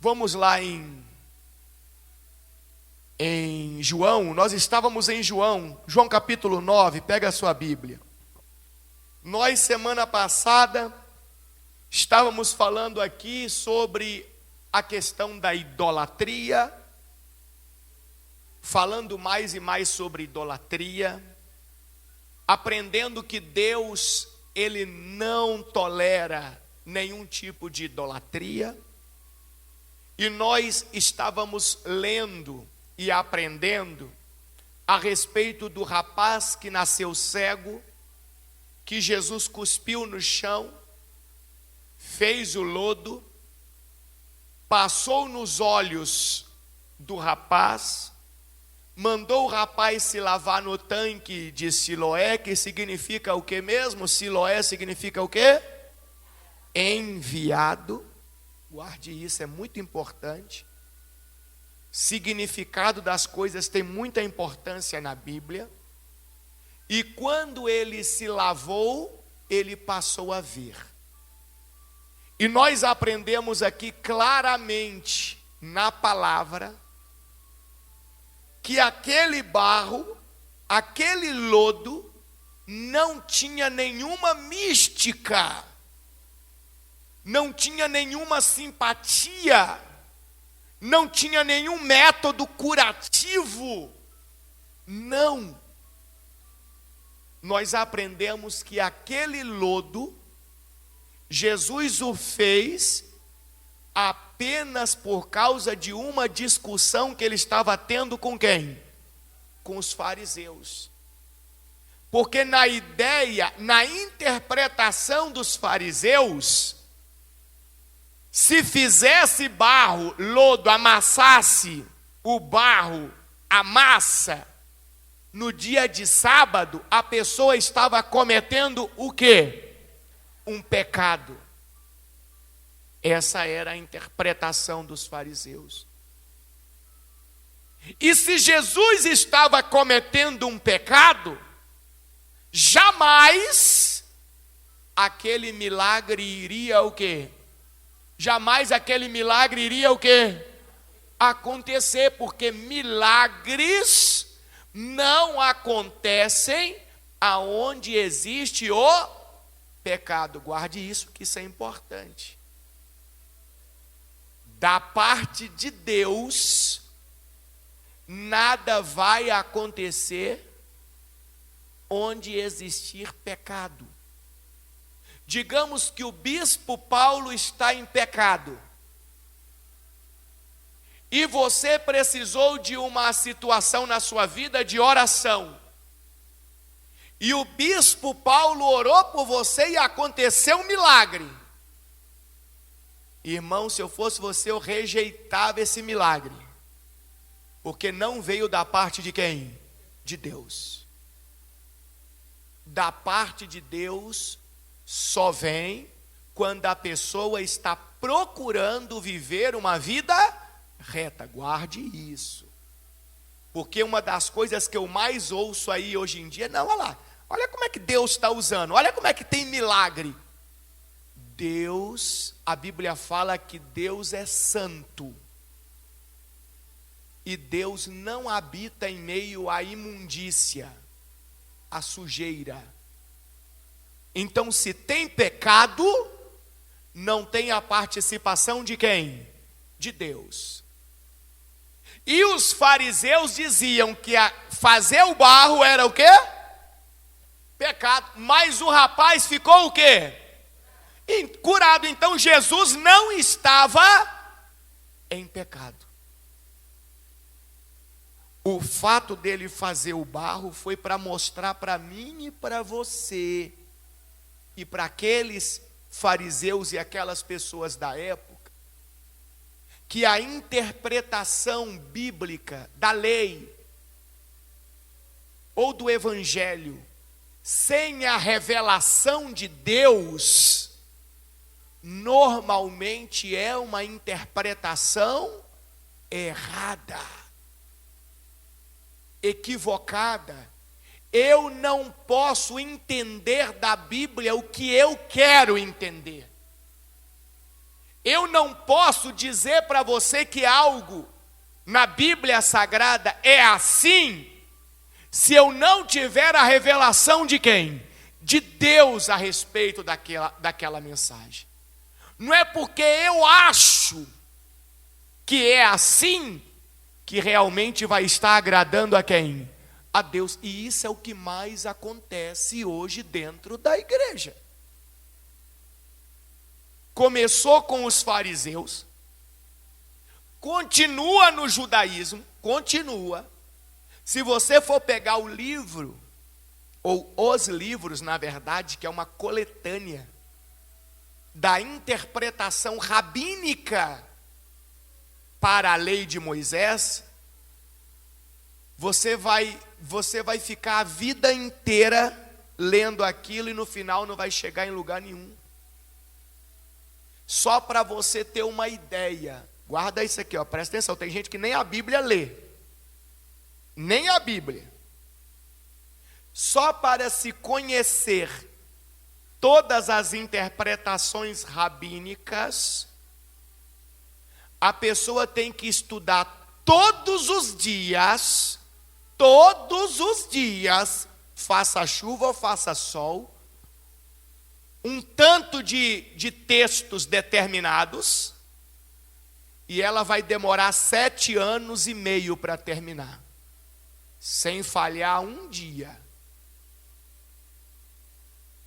Vamos lá em João. Nós estávamos em João capítulo 9, pega a sua Bíblia. Nós, semana passada, estávamos falando aqui sobre a questão da idolatria, falando mais e mais sobre idolatria, aprendendo que Deus, Ele não tolera nenhum tipo de idolatria. E nós estávamos lendo e aprendendo a respeito do rapaz que nasceu cego, que Jesus cuspiu no chão, fez o lodo, passou nos olhos do rapaz, mandou o rapaz se lavar no tanque de Siloé, que significa o que mesmo? Siloé significa o quê? Enviado. Guarde isso, é muito importante. Significado das coisas tem muita importância na Bíblia. E quando ele se lavou, ele passou a ver. E nós aprendemos aqui claramente na palavra que aquele barro, aquele lodo, não tinha nenhuma mística, não tinha nenhuma simpatia, não tinha nenhum método curativo. Não. Nós aprendemos que aquele lodo, Jesus o fez apenas por causa de uma discussão que ele estava tendo com quem? Com os fariseus. Porque na ideia, na interpretação dos fariseus, se fizesse barro, lodo, amassasse o barro, a massa, no dia de sábado, a pessoa estava cometendo o quê? Um pecado. Essa era a interpretação dos fariseus. E se Jesus estava cometendo um pecado, jamais aquele milagre iria o quê? Jamais aquele milagre iria o quê? Acontecer, porque milagres não acontecem aonde existe o pecado. Guarde isso, que isso é importante. Da parte de Deus, nada vai acontecer onde existir pecado. Digamos que o bispo Paulo está em pecado, e você precisou de uma situação na sua vida de oração, e o bispo Paulo orou por você e aconteceu um milagre. Irmão, se eu fosse você, eu rejeitava esse milagre, porque não veio da parte de quem? De Deus. Da parte de Deus só vem quando a pessoa está procurando viver uma vida reta. Guarde isso. Porque uma das coisas que eu mais ouço aí hoje em dia, não, olha lá, olha como é que Deus está usando, olha como é que tem milagre. Deus, a Bíblia fala que Deus é santo. E Deus não habita em meio à imundícia, à sujeira. Então, se tem pecado, não tem a participação de quem? De Deus. E os fariseus diziam que fazer o barro era o quê? Pecado. Mas o rapaz ficou o quê? Curado. Então, Jesus não estava em pecado. O fato dele fazer o barro foi para mostrar para mim e para você, e para aqueles fariseus e aquelas pessoas da época, que a interpretação bíblica da lei ou do evangelho, sem a revelação de Deus, normalmente é uma interpretação errada, equivocada. Eu não posso entender da Bíblia o que eu quero entender. Eu não posso dizer para você que algo na Bíblia Sagrada é assim, se eu não tiver a revelação de quem? De Deus a respeito daquela mensagem. Não é porque eu acho que é assim, que realmente vai estar agradando a quem? A Deus. E isso é o que mais acontece hoje dentro da igreja. Começou com os fariseus, continua no judaísmo, continua. Se você for pegar o livro, ou os livros, na verdade, que é uma coletânea da interpretação rabínica para a lei de Moisés, você vai ficar a vida inteira lendo aquilo e no final não vai chegar em lugar nenhum. Só para você ter uma ideia, guarda isso aqui, ó, presta atenção, tem gente que nem a Bíblia lê, nem a Bíblia. Só para se conhecer todas as interpretações rabínicas, a pessoa tem que estudar todos os dias, faça chuva ou faça sol, um tanto de textos determinados, e ela vai demorar 7 anos e meio para terminar, sem falhar um dia.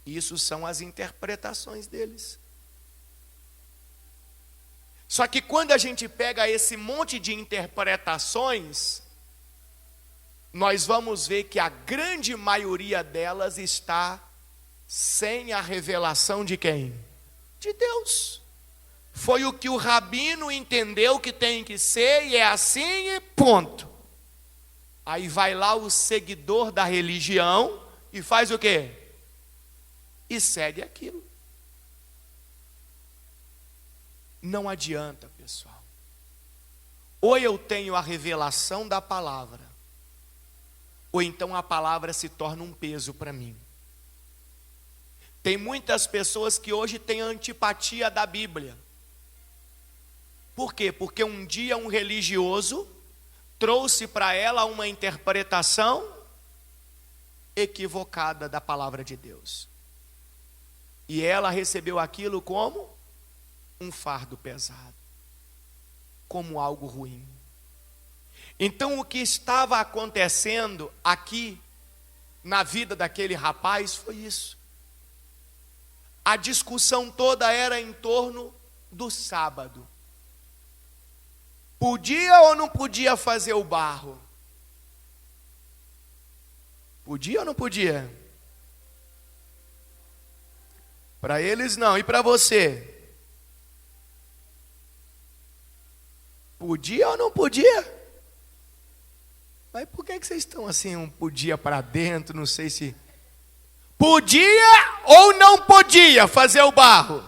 Isso são as interpretações deles. Só que quando a gente pega esse monte de interpretações, nós vamos ver que a grande maioria delas está sem a revelação de quem? De Deus. Foi o que o rabino entendeu que tem que ser, e é assim e ponto. Aí vai lá o seguidor da religião e faz o quê? E segue aquilo. Não adianta, pessoal. Ou eu tenho a revelação da palavra, ou então a palavra se torna um peso para mim. Tem muitas pessoas que hoje têm antipatia da Bíblia. Por quê? Porque um dia um religioso trouxe para ela uma interpretação equivocada da palavra de Deus. E ela recebeu aquilo como um fardo pesado, como algo ruim. Então o que estava acontecendo aqui na vida daquele rapaz foi isso. A discussão toda era em torno do sábado. Podia ou não podia fazer o barro? Podia ou não podia? Para eles não, e para você? Podia ou não podia? Mas por que vocês estão assim, um podia para dentro, não sei se... Podia ou não podia fazer o barro?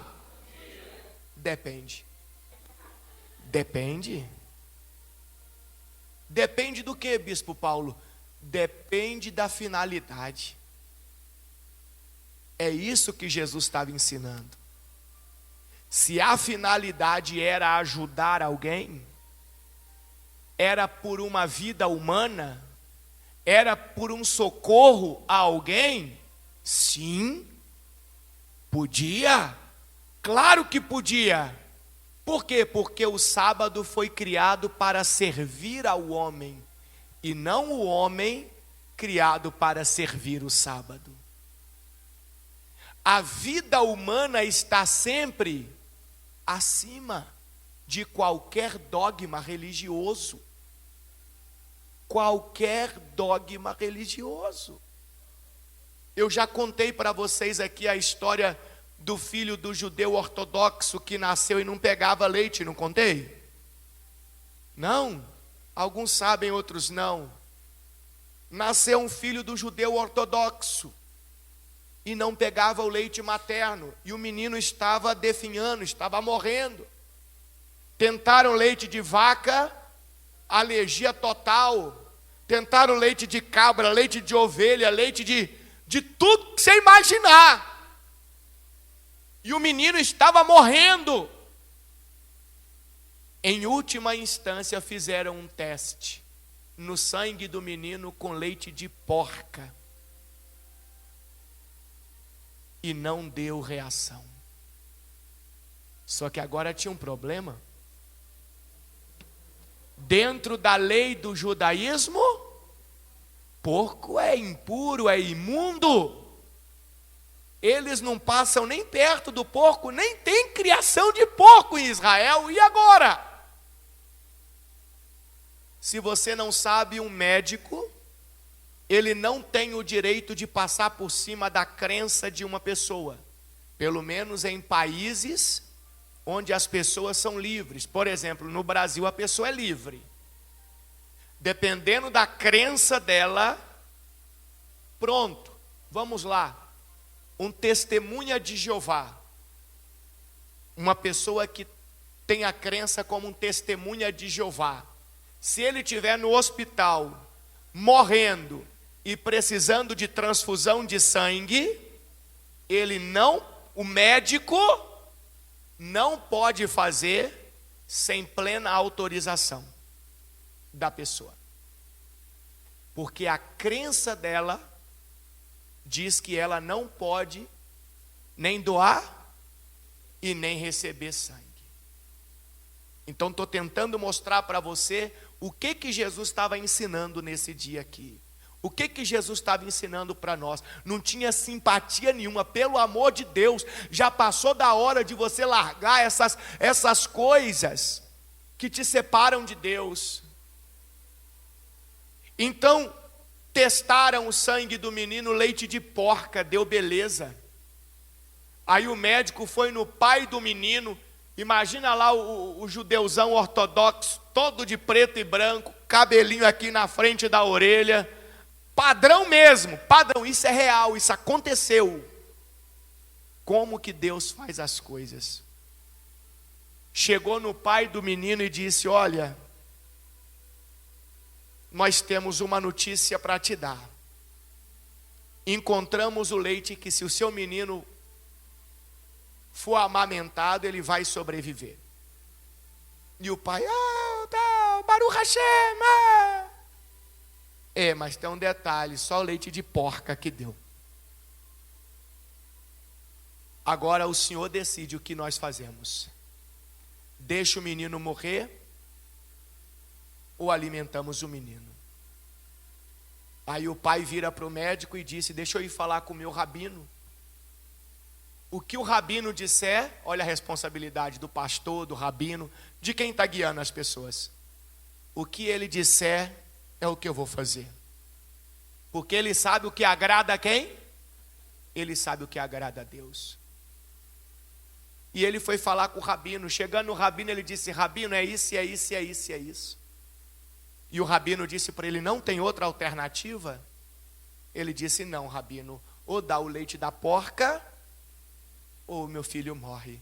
Depende. Depende? Depende do que, Bispo Paulo? Depende da finalidade. É isso que Jesus estava ensinando. Se a finalidade era ajudar alguém, era por uma vida humana, era por um socorro a alguém, sim, podia, claro que podia. Por quê? Porque o sábado foi criado para servir ao homem, e não o homem criado para servir o sábado. A vida humana está sempre acima de qualquer dogma religioso. Qualquer dogma religioso. Eu já contei para vocês aqui a história do filho do judeu ortodoxo que nasceu e não pegava leite, não contei? Não? Alguns sabem, outros não. Nasceu um filho do judeu ortodoxo e não pegava o leite materno, e o menino estava definhando, estava morrendo. Tentaram leite de vaca, alergia total. Tentaram leite de cabra, leite de ovelha, leite de tudo que você imaginar. E o menino estava morrendo. Em última instância, fizeram um teste no sangue do menino com leite de porca. E não deu reação. Só que agora tinha um problema. Dentro da lei do judaísmo, porco é impuro, é imundo. Eles não passam nem perto do porco, nem tem criação de porco em Israel. E agora? Se você não sabe, um médico, ele não tem o direito de passar por cima da crença de uma pessoa. Pelo menos em países onde as pessoas são livres. Por exemplo, no Brasil a pessoa é livre. Dependendo da crença dela, pronto, vamos lá. Um testemunha de Jeová, uma pessoa que tem a crença como um testemunha de Jeová, se ele estiver no hospital, morrendo e precisando de transfusão de sangue, o médico não pode fazer sem plena autorização da pessoa. Porque a crença dela diz que ela não pode nem doar e nem receber sangue. Então estou tentando mostrar para você o que Jesus estava ensinando nesse dia aqui. O que Jesus estava ensinando para nós? Não tinha simpatia nenhuma, pelo amor de Deus, já passou da hora de você largar essas coisas que te separam de Deus. Então, testaram o sangue do menino, leite de porca, deu beleza. Aí o médico foi no pai do menino, imagina lá o judeuzão ortodoxo, todo de preto e branco, cabelinho aqui na frente da orelha, padrão mesmo, padrão, isso é real, isso aconteceu. Como que Deus faz as coisas? Chegou no pai do menino e disse: olha, nós temos uma notícia para te dar. Encontramos o leite que, se o seu menino for amamentado, ele vai sobreviver. E o pai: tá, Baruch Hashem. Mas tem um detalhe, só o leite de porca que deu. Agora o Senhor decide o que nós fazemos. Deixa o menino morrer ou alimentamos o menino? Aí o pai vira para o médico e disse: deixa eu ir falar com o meu rabino. O que o rabino disser, olha a responsabilidade do pastor, do rabino, de quem está guiando as pessoas. O que ele disser é o que eu vou fazer. Porque ele sabe o que agrada a quem? Ele sabe o que agrada a Deus. E ele foi falar com o rabino. Chegando no rabino, ele disse: rabino, é isso, é isso, é isso, é isso. E o rabino disse para ele: não tem outra alternativa? Ele disse: não, rabino, ou dá o leite da porca, ou meu filho morre.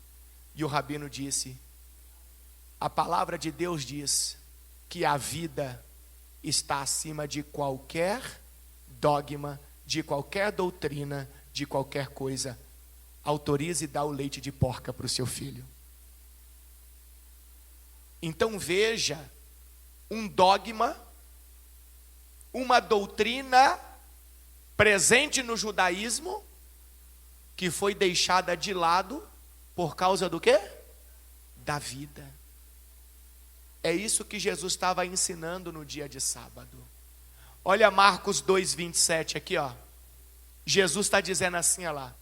E o rabino disse: a palavra de Deus diz que a vida está acima de qualquer dogma, de qualquer doutrina, de qualquer coisa. Autorize e dá o leite de porca para o seu filho. Então veja, um dogma, uma doutrina presente no judaísmo, que foi deixada de lado por causa do quê? Da vida. É isso que Jesus estava ensinando no dia de sábado. Olha Marcos 2:27 aqui, ó. Jesus está dizendo assim, olha lá: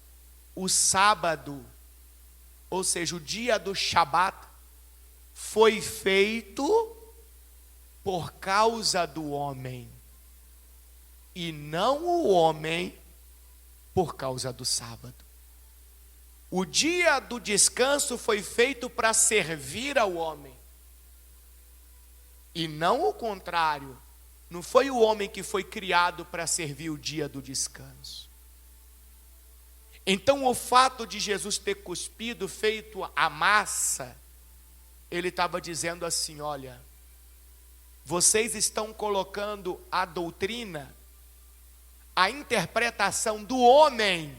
o sábado, ou seja, o dia do Shabat, foi feito por causa do homem, e não o homem por causa do sábado. O dia do descanso foi feito para servir ao homem, e não o contrário. Não foi o homem que foi criado para servir o dia do descanso. Então o fato de Jesus ter cuspido, feito a massa, ele estava dizendo assim: olha, vocês estão colocando a doutrina, a interpretação do homem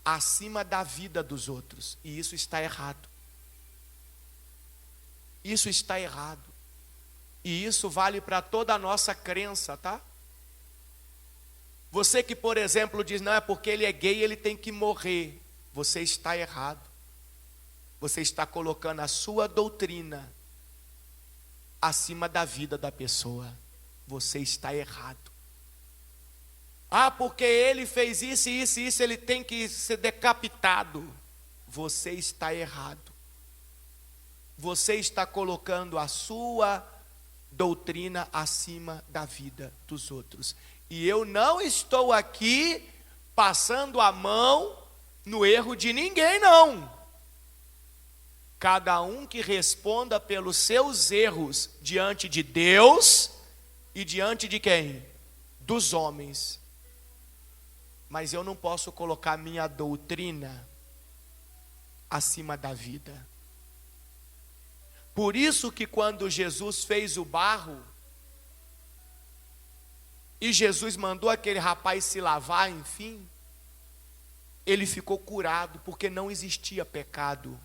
acima da vida dos outros, e isso está errado. Isso está errado. E isso vale para toda a nossa crença, tá? Você que, por exemplo, diz, não, é porque ele é gay, ele tem que morrer. Você está errado. Você está colocando a sua doutrina acima da vida da pessoa. Você está errado. Ah, porque ele fez isso, isso, isso, ele tem que ser decapitado. Você está errado. Você está colocando a sua doutrina acima da vida dos outros. E eu não estou aqui passando a mão no erro de ninguém, não. Cada um que responda pelos seus erros diante de Deus e diante de quem? Dos homens. Mas eu não posso colocar minha doutrina acima da vida. Por isso que quando Jesus fez o barro, e Jesus mandou aquele rapaz se lavar, enfim, ele ficou curado, porque não existia pecado.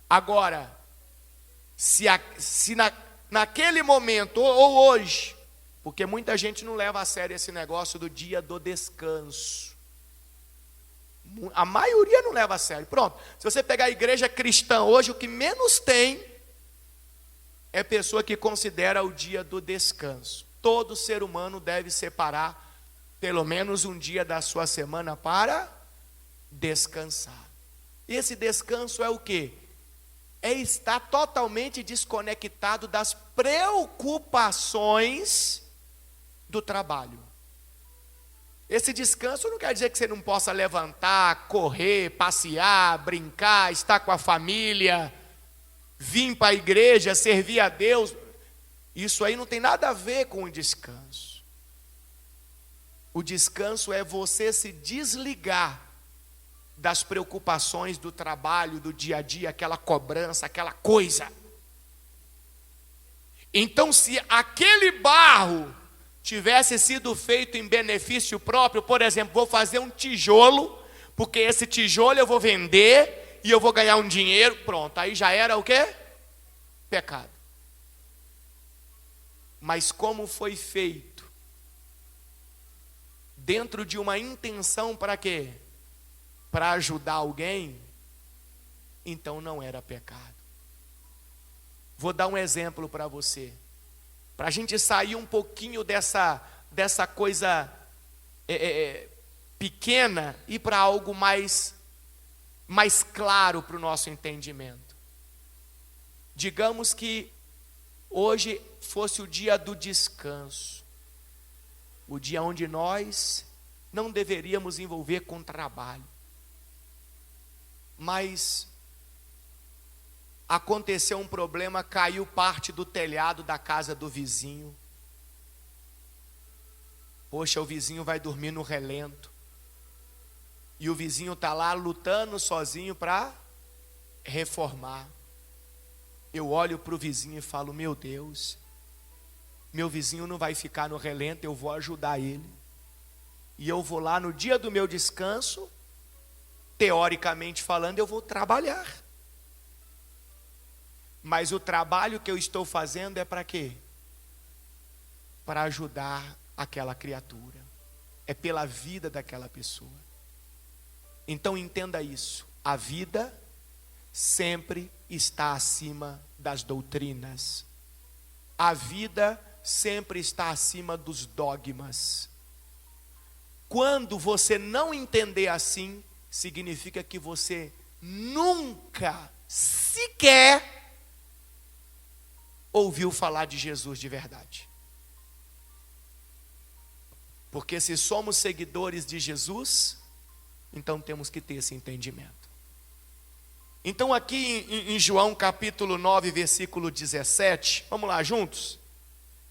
Agora, naquele momento, ou hoje, porque muita gente não leva a sério esse negócio do dia do descanso. A maioria não leva a sério. Pronto, se você pegar a igreja cristã hoje, o que menos tem é pessoa que considera o dia do descanso. Todo ser humano deve separar pelo menos um dia da sua semana para descansar. Esse descanso é o quê? É estar totalmente desconectado das preocupações do trabalho. Esse descanso não quer dizer que você não possa levantar, correr, passear, brincar, estar com a família, vir para a igreja, servir a Deus. Isso aí não tem nada a ver com o descanso. O descanso é você se desligar das preocupações do trabalho, do dia a dia, aquela cobrança, aquela coisa. Então, se aquele barro tivesse sido feito em benefício próprio, por exemplo, vou fazer um tijolo, porque esse tijolo eu vou vender e eu vou ganhar um dinheiro, pronto, aí já era o quê? Pecado. Mas como foi feito? Dentro de uma intenção para quê? Para ajudar alguém, então não era pecado. Vou dar um exemplo para você, para a gente sair um pouquinho dessa coisa pequena e para algo mais claro para o nosso entendimento. Digamos que hoje fosse o dia do descanso, o dia onde nós não deveríamos envolver com trabalho. Mas aconteceu um problema, caiu parte do telhado da casa do vizinho. Poxa, o vizinho vai dormir no relento. E o vizinho está lá lutando sozinho para reformar. Eu olho para o vizinho e falo, meu Deus, meu vizinho não vai ficar no relento, eu vou ajudar ele. E eu vou lá no dia do meu descanso, teoricamente falando, eu vou trabalhar. Mas o trabalho que eu estou fazendo é para quê? Para ajudar aquela criatura. É pela vida daquela pessoa. Então entenda isso. A vida sempre está acima das doutrinas. A vida sempre está acima dos dogmas. Quando você não entender assim, significa que você nunca sequer ouviu falar de Jesus de verdade. Porque se somos seguidores de Jesus, então temos que ter esse entendimento. Então aqui em João capítulo 9, versículo 17, vamos lá juntos?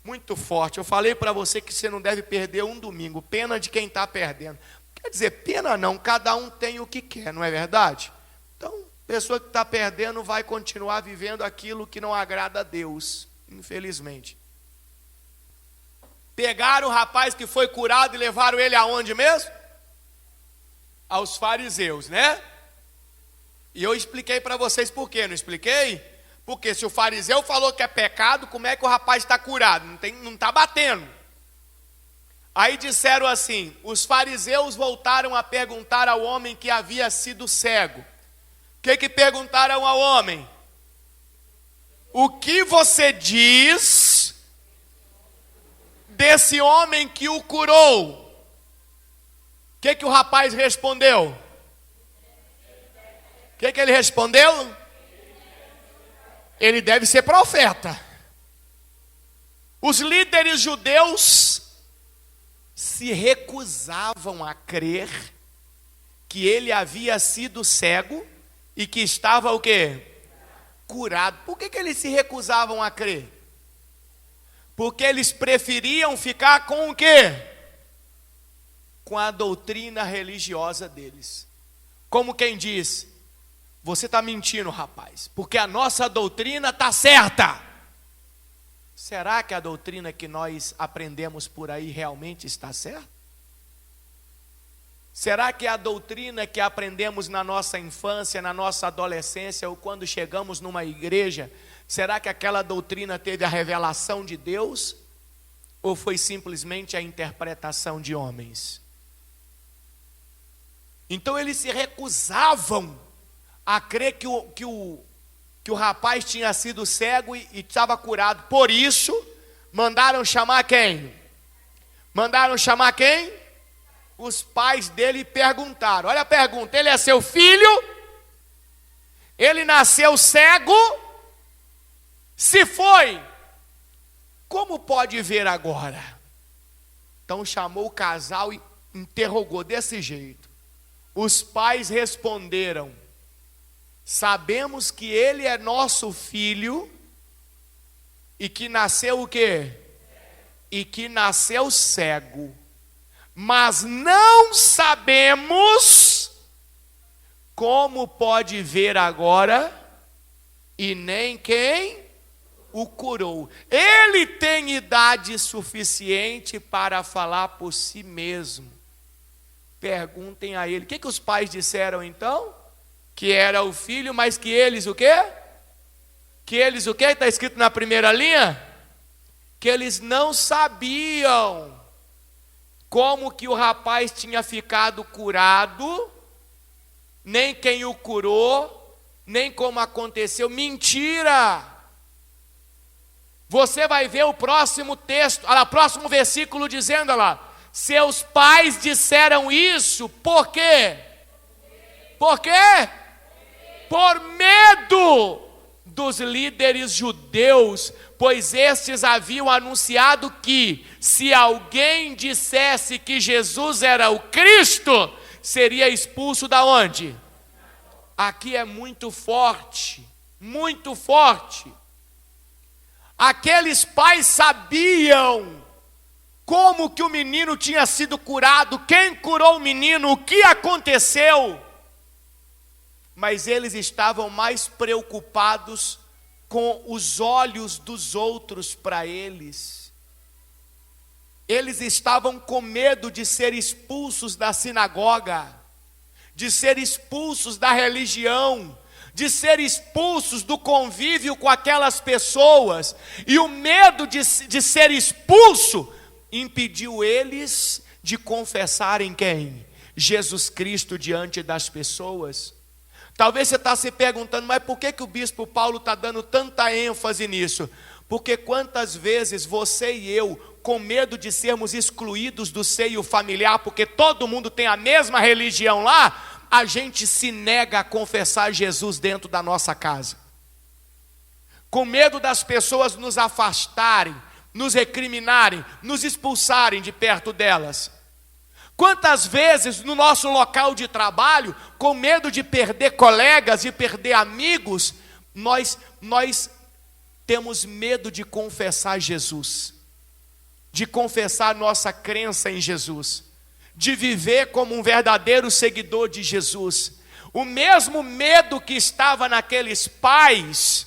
Muito forte, eu falei para você que você não deve perder um domingo, pena de quem está perdendo. Quer dizer, pena não, cada um tem o que quer, não é verdade? Então, pessoa que está perdendo vai continuar vivendo aquilo que não agrada a Deus, infelizmente. Pegaram o rapaz que foi curado e levaram ele aonde mesmo? Aos fariseus, né? E eu expliquei para vocês por quê, não expliquei? Porque se o fariseu falou que é pecado, como é que o rapaz está curado? Não está batendo. Aí disseram assim: os fariseus voltaram a perguntar ao homem que havia sido cego. O que perguntaram ao homem? O que você diz desse homem que o curou? O que o rapaz respondeu? O que ele respondeu? Ele deve ser profeta. Os líderes judeus se recusavam a crer que ele havia sido cego e que estava o quê? Curado. Por que eles se recusavam a crer? Porque eles preferiam ficar com o quê? Com a doutrina religiosa deles. Como quem diz: você está mentindo, rapaz, porque a nossa doutrina está certa. Será que a doutrina que nós aprendemos por aí realmente está certa? Será que a doutrina que aprendemos na nossa infância, na nossa adolescência, ou quando chegamos numa igreja, será que aquela doutrina teve a revelação de Deus? Ou foi simplesmente a interpretação de homens? Então eles se recusavam a crer que o rapaz tinha sido cego e estava curado. Por isso, mandaram chamar quem? Mandaram chamar quem? Os pais dele perguntaram. Olha a pergunta: ele é seu filho? Ele nasceu cego? Se foi, como pode ver agora? Então chamou o casal e interrogou desse jeito. Os pais responderam: sabemos que ele é nosso filho e que nasceu o quê? E que nasceu cego. Mas não sabemos como pode ver agora e nem quem o curou. Ele tem idade suficiente para falar por si mesmo. Perguntem a ele. O que os pais disseram então? Que era o filho, mas que eles o quê? Que eles o quê? Está escrito na primeira linha? Que eles não sabiam como que o rapaz tinha ficado curado, nem quem o curou, nem como aconteceu. Mentira! Você vai ver o próximo texto, olha lá, o próximo versículo dizendo, olha lá: seus pais disseram isso, por quê? Por quê? Por medo dos líderes judeus, pois estes haviam anunciado que, se alguém dissesse que Jesus era o Cristo, seria expulso da onde? Aqui é muito forte, muito forte. Aqueles pais sabiam como que o menino tinha sido curado, quem curou o menino, o que aconteceu. Mas eles estavam mais preocupados com os olhos dos outros para eles. Eles estavam com medo de ser expulsos da sinagoga, de ser expulsos da religião, de ser expulsos do convívio com aquelas pessoas. E o medo de ser expulso impediu eles de confessarem quem? Jesus Cristo diante das pessoas. Talvez você está se perguntando: mas por que o bispo Paulo está dando tanta ênfase nisso? Porque quantas vezes você e eu, com medo de sermos excluídos do seio familiar, porque todo mundo tem a mesma religião lá, a gente se nega a confessar Jesus dentro da nossa casa. Com medo das pessoas nos afastarem, nos recriminarem, nos expulsarem de perto delas. Quantas vezes no nosso local de trabalho, com medo de perder colegas, de perder amigos, nós temos medo de confessar Jesus, de confessar nossa crença em Jesus, de viver como um verdadeiro seguidor de Jesus. O mesmo medo que estava naqueles pais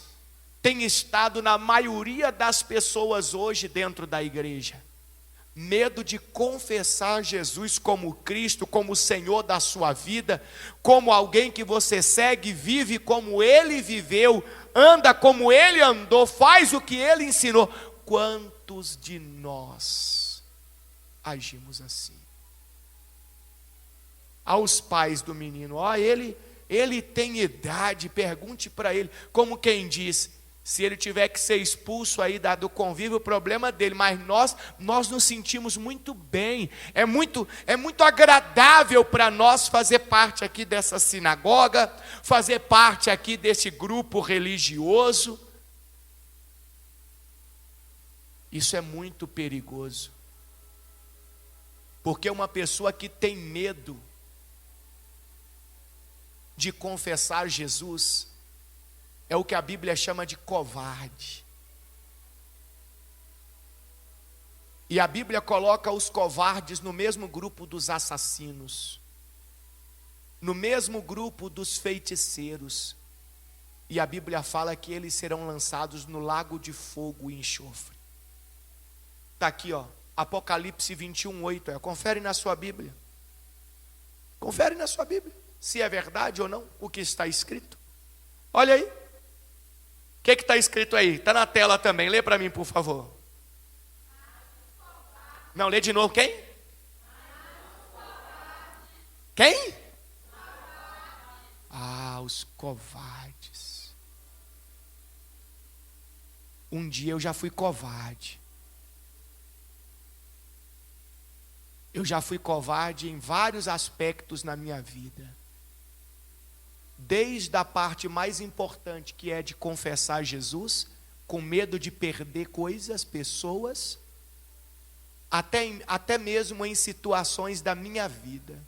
tem estado na maioria das pessoas hoje dentro da igreja. Medo de confessar Jesus como Cristo, como o Senhor da sua vida, como alguém que você segue e vive como Ele viveu anda como ele andou, faz o que ele ensinou. Quantos de nós agimos assim? Aos pais do menino, ele tem idade, pergunte para ele, como quem diz, se ele tiver que ser expulso aí do convívio, o problema dele, mas nós nos sentimos muito bem, é muito agradável para nós fazer parte aqui dessa sinagoga, fazer parte aqui desse grupo religioso. Isso é muito perigoso, porque uma pessoa que tem medo de confessar Jesus é o que a Bíblia chama de covarde. E a Bíblia coloca os covardes no mesmo grupo dos assassinos, no mesmo grupo dos feiticeiros. E a Bíblia fala que eles serão lançados no lago de fogo e enxofre. Está aqui, Apocalipse 21:8. Confere na sua Bíblia. Confere na sua Bíblia, se é verdade ou não o que está escrito. Olha aí. O que está escrito aí? Está na tela também. Lê para mim, por favor. Não, lê de novo. Quem? Quem? Os covardes. Um dia eu já fui covarde. Eu já fui covarde em vários aspectos na minha vida. Desde a parte mais importante, que é de confessar Jesus, com medo de perder coisas, pessoas, até mesmo em situações da minha vida.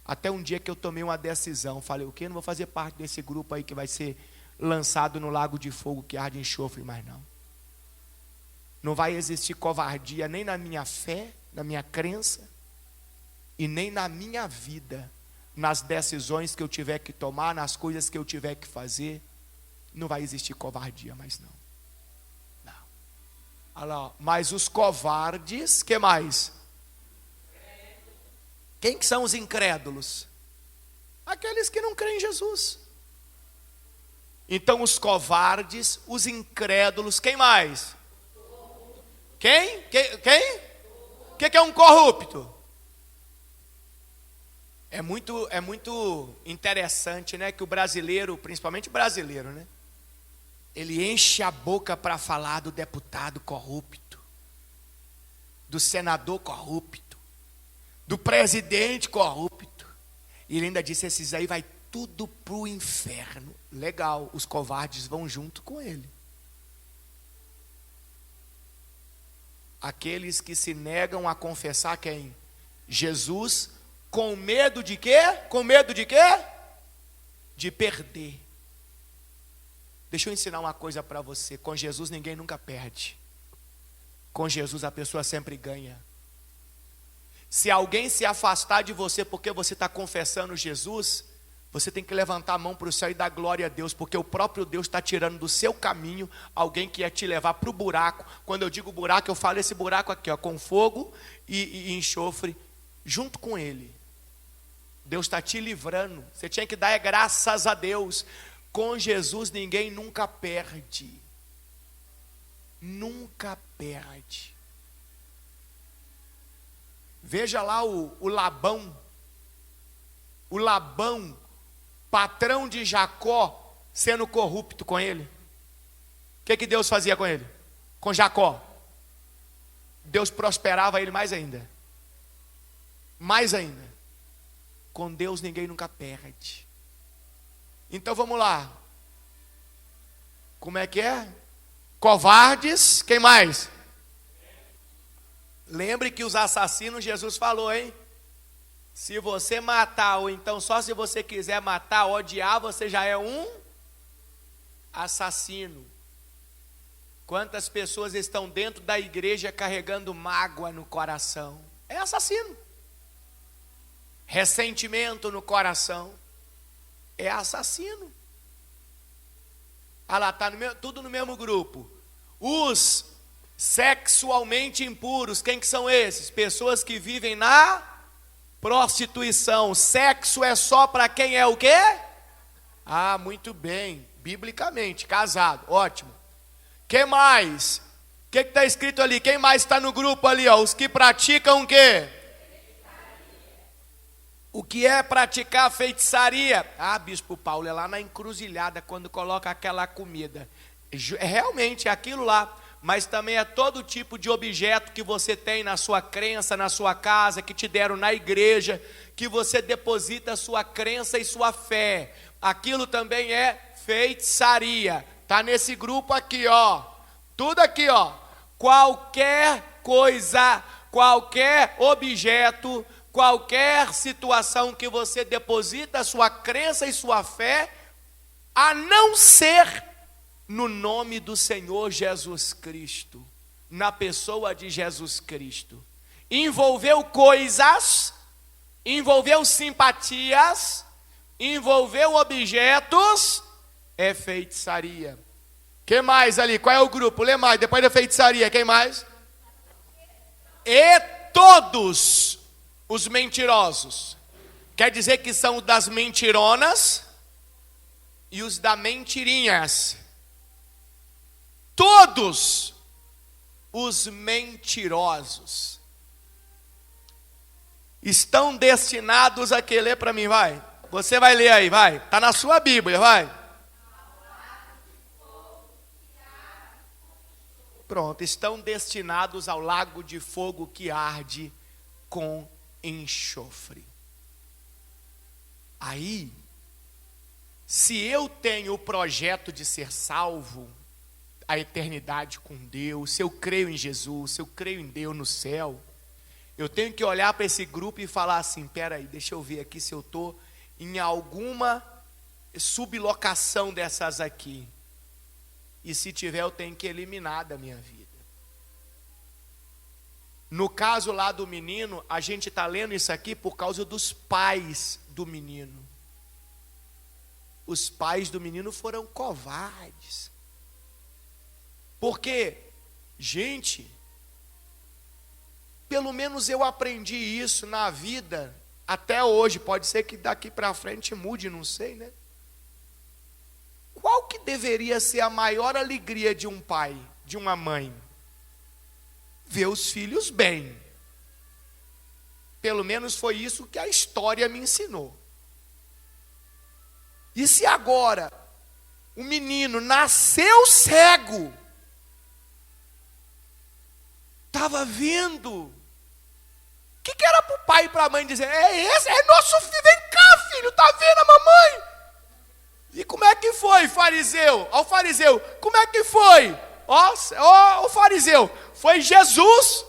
Até um dia que eu tomei uma decisão, falei, o quê? Não vou fazer parte desse grupo aí que vai ser lançado no lago de fogo que arde enxofre mais não. Não vai existir covardia nem na minha fé, na minha crença, e nem na minha vida, nas decisões que eu tiver que tomar, nas coisas que eu tiver que fazer. Não vai existir covardia mais não. Olha lá, mas os covardes, que mais? Quem que são os incrédulos? Aqueles que não creem em Jesus. Então os covardes, os incrédulos, quem mais? Quem? O que é um corrupto? É muito interessante, né, que o brasileiro, principalmente o brasileiro, né, ele enche a boca para falar do deputado corrupto, do senador corrupto, do presidente corrupto. E ele ainda disse, esses aí vai tudo pro inferno. Legal, os covardes vão junto com ele. Aqueles que se negam a confessar quem? Jesus, com medo de quê? Com medo de quê? De perder. Deixa eu ensinar uma coisa para você. Com Jesus ninguém nunca perde. Com Jesus a pessoa sempre ganha. Se alguém se afastar de você porque você está confessando Jesus, você tem que levantar a mão para o céu e dar glória a Deus, porque o próprio Deus está tirando do seu caminho alguém que ia te levar para o buraco. Quando eu digo buraco, eu falo esse buraco aqui, com fogo e enxofre, junto com ele. Deus está te livrando. Você tinha que dar graças a Deus. Com Jesus ninguém nunca perde. Nunca perde. Veja lá o Labão. O Labão, patrão de Jacó, sendo corrupto com ele. O que Deus fazia com ele? Com Jacó? Deus prosperava ele mais ainda. Mais ainda. Com Deus ninguém nunca perde. Então vamos lá. Como é que é? Covardes, quem mais? Lembre que os assassinos, Jesus falou, hein? Se você matar, ou então só se você quiser matar, odiar, você já é um assassino. Quantas pessoas estão dentro da igreja carregando mágoa no coração? É assassino. Ressentimento no coração. É assassino. Ah lá, está tudo no mesmo grupo. Os sexualmente impuros, quem que são esses? Pessoas que vivem na prostituição. Sexo é só para quem é o quê? Ah, muito bem. Biblicamente, casado, ótimo. Quem mais? O que está escrito ali? Quem mais está no grupo ali? Ó? Os que praticam o quê? O que é praticar feitiçaria? Ah, Bispo Paulo, é lá na encruzilhada quando coloca aquela comida. Realmente é aquilo lá, mas também é todo tipo de objeto que você tem na sua crença, na sua casa, que te deram na igreja, que você deposita a sua crença e sua fé. Aquilo também é feitiçaria. Tá nesse grupo aqui, ó. Tudo aqui, ó. Qualquer coisa, qualquer objeto, qualquer situação que você deposita a sua crença e sua fé, a não ser no nome do Senhor Jesus Cristo, na pessoa de Jesus Cristo. Envolveu coisas, envolveu simpatias, envolveu objetos, é feitiçaria. Quem mais ali? Qual é o grupo? Lê mais, depois da feitiçaria, quem mais? E todos os mentirosos. Quer dizer que são os das mentironas e os das mentirinhas. Todos os mentirosos estão destinados a que? Lê para mim, vai. Você vai ler aí, vai. Está na sua Bíblia, vai. Pronto, estão destinados ao lago de fogo que arde com enxofre. Aí, se eu tenho o projeto de ser salvo, a eternidade com Deus, se eu creio em Jesus, se eu creio em Deus no céu, eu tenho que olhar para esse grupo e falar assim, peraí, deixa eu ver aqui se eu estou em alguma sublocação dessas aqui. E se tiver, eu tenho que eliminar da minha vida. No caso lá do menino, a gente está lendo isso aqui por causa dos pais do menino. Os pais do menino foram covardes. Porque, gente, pelo menos eu aprendi isso na vida, até hoje, pode ser que daqui para frente mude, não sei, né? Qual que deveria ser a maior alegria de um pai, de uma mãe? Ver os filhos bem. Pelo menos foi isso que a história me ensinou. E se agora o menino nasceu cego, estava vendo, o que era para o pai e para a mãe dizer? É esse, é nosso filho, vem cá filho, tá vendo a mamãe? E como é que foi, fariseu? Ó, o fariseu, como é que foi? Ó, o fariseu, foi Jesus.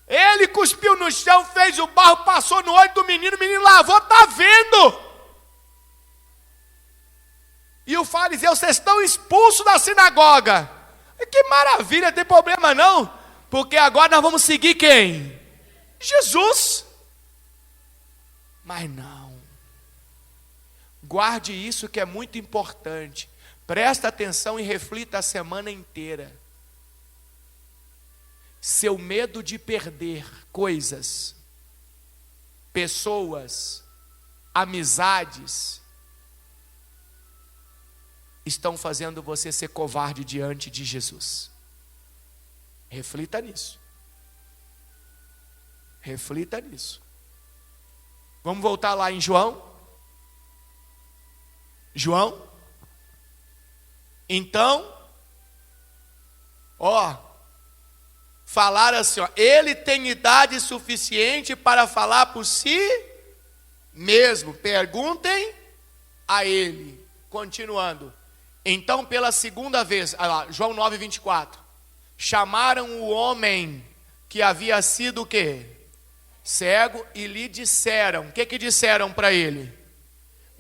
Ele cuspiu no chão, fez o barro, passou no olho do menino, o menino lavou, tá vendo? E o fariseu, vocês estão expulsos da sinagoga. Que maravilha, não tem problema não, porque agora nós vamos seguir quem? Jesus. Mas não. Guarde isso que é muito importante. Presta atenção e reflita a semana inteira. Seu medo de perder coisas, pessoas, amizades, estão fazendo você ser covarde diante de Jesus. Reflita nisso. Reflita nisso. Vamos voltar lá em João. Então, falaram assim, ele tem idade suficiente para falar por si mesmo. Perguntem a ele. Continuando. Então, pela segunda vez, João 9:24, chamaram o homem que havia sido o quê? Cego, e lhe disseram, o que disseram para ele?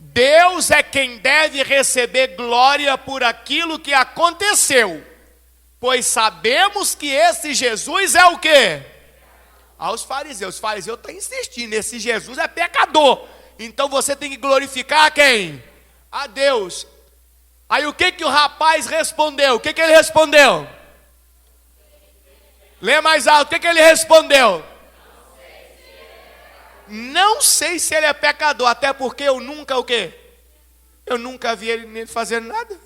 Deus é quem deve receber glória por aquilo que aconteceu, pois sabemos que esse Jesus é o quê? Aos fariseus, os fariseus estão insistindo, esse Jesus é pecador, então você tem que glorificar a quem? A Deus. Aí o que o rapaz respondeu? O que ele respondeu? Lê mais alto, o que ele respondeu? Não sei se ele é pecador, até porque eu nunca o quê? Eu nunca vi ele fazendo nada.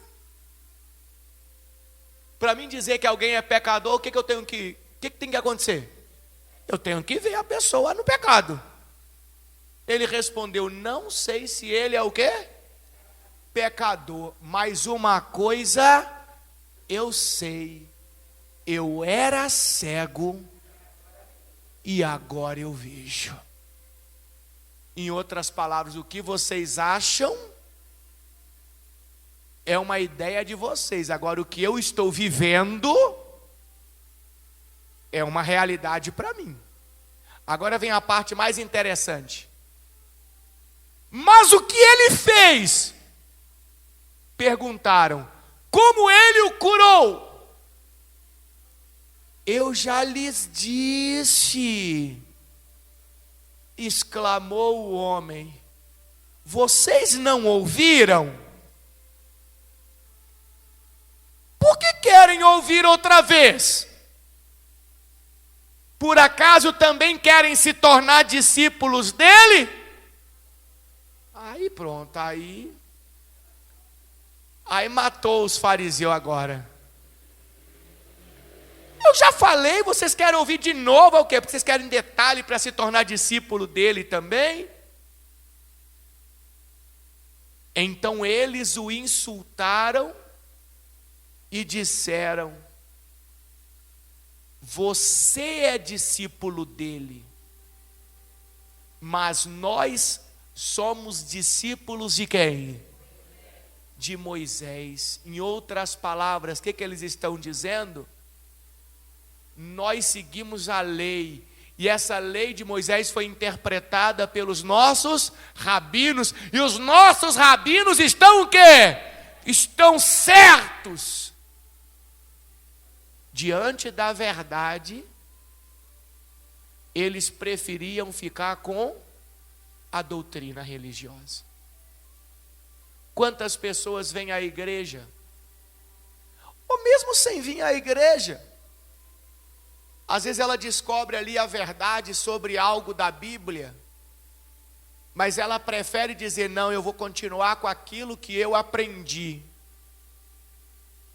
Para mim dizer que alguém é pecador, o que que tem que acontecer? Eu tenho que ver a pessoa no pecado. Ele respondeu: não sei se ele é o quê? Pecador, mas uma coisa eu sei, eu era cego e agora eu vejo. Em outras palavras, o que vocês acham é uma ideia de vocês. Agora, o que eu estou vivendo é uma realidade para mim. Agora vem a parte mais interessante. Mas o que ele fez? Perguntaram. Como ele o curou? Eu já lhes disse, exclamou o homem. Vocês não ouviram? Por que querem ouvir outra vez? Por acaso também querem se tornar discípulos dele? Aí pronto, aí matou os fariseus agora. Eu já falei, vocês querem ouvir de novo, é o quê? Porque vocês querem detalhe para se tornar discípulo dele também? Então eles o insultaram e disseram: você é discípulo dele, mas nós somos discípulos de quem? De Moisés. Em outras palavras, o que eles estão dizendo? Nós seguimos a lei, e essa lei de Moisés foi interpretada pelos nossos rabinos, e os nossos rabinos estão o quê? Estão certos. Diante da verdade, eles preferiam ficar com a doutrina religiosa. Quantas pessoas vêm à igreja, ou mesmo sem vir à igreja, às vezes ela descobre ali a verdade sobre algo da Bíblia, mas ela prefere dizer: não, eu vou continuar com aquilo que eu aprendi,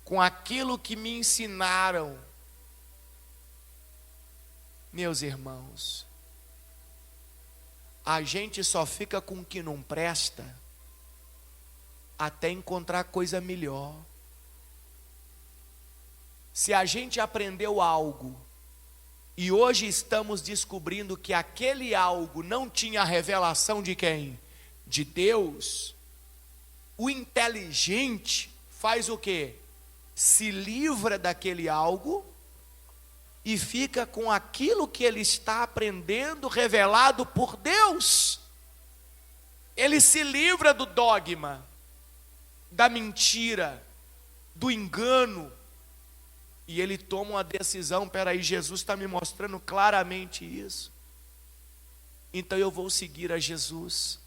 com aquilo que me ensinaram. Meus irmãos, a gente só fica com o que não presta até encontrar coisa melhor. Se a gente aprendeu algo e hoje estamos descobrindo que aquele algo não tinha a revelação de quem? De Deus. O inteligente faz o quê? Se livra daquele algo e fica com aquilo que ele está aprendendo revelado por Deus. Ele se livra do dogma, da mentira, do engano, e ele toma uma decisão: peraí, Jesus está me mostrando claramente isso, então eu vou seguir a Jesus,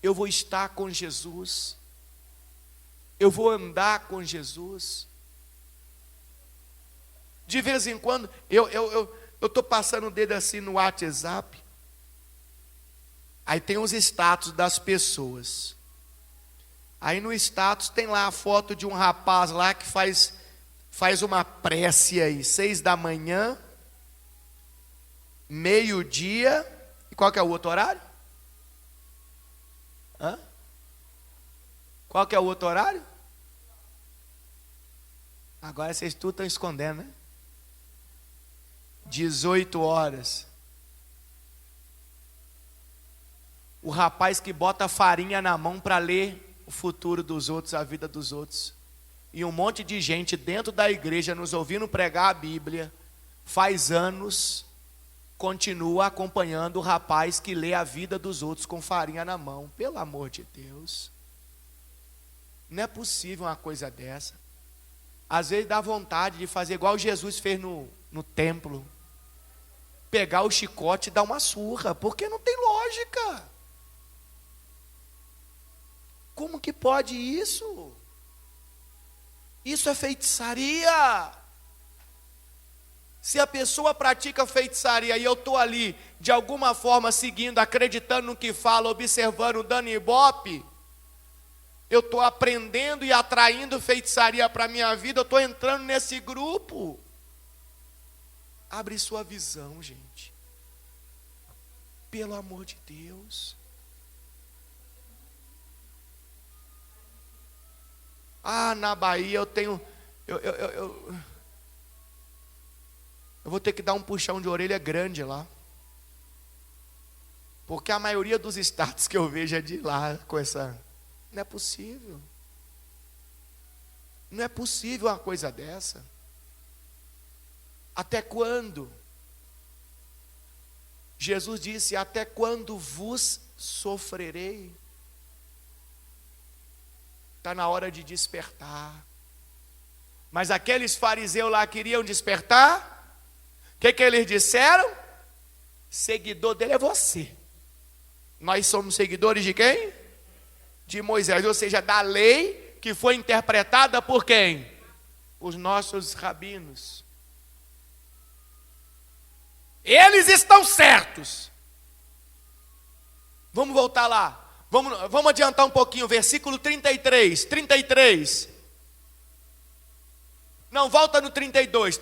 eu vou estar com Jesus, eu vou andar com Jesus. De vez em quando, eu estou passando o dedo assim no WhatsApp, aí tem os status das pessoas. Aí no status tem lá a foto de um rapaz lá que faz uma prece aí, 6 da manhã, meio-dia, e qual que é o outro horário? Qual que é o outro horário? Agora vocês tudo estão escondendo, né? 18 horas. O rapaz que bota farinha na mão para ler o futuro dos outros, a vida dos outros. E um monte de gente dentro da igreja nos ouvindo pregar a Bíblia, faz anos, continua acompanhando o rapaz que lê a vida dos outros com farinha na mão. Pelo amor de Deus. Não é possível uma coisa dessa. Às vezes dá vontade de fazer igual Jesus fez no templo. Pegar o chicote e dar uma surra, porque não tem lógica. Como que pode isso? Isso é feitiçaria. Se a pessoa pratica feitiçaria e eu estou ali, de alguma forma seguindo, acreditando no que fala, observando, dando ibope, eu estou aprendendo e atraindo feitiçaria para a minha vida, eu estou entrando nesse grupo. Abre sua visão, gente. Pelo amor de Deus. Na Bahia eu tenho... Eu vou ter que dar um puxão de orelha grande lá. Porque a maioria dos status que eu vejo é de lá com essa... Não é possível. Não é possível uma coisa dessa. Até quando? Jesus disse: até quando vos sofrerei? Está na hora de despertar. Mas aqueles fariseus lá queriam despertar. O que eles disseram? Seguidor dele é você. Nós somos seguidores de quem? De Moisés, ou seja, da lei que foi interpretada por quem? Os nossos rabinos. Eles estão certos. Vamos voltar lá. Vamos adiantar um pouquinho, versículo 33. Não, volta no 32.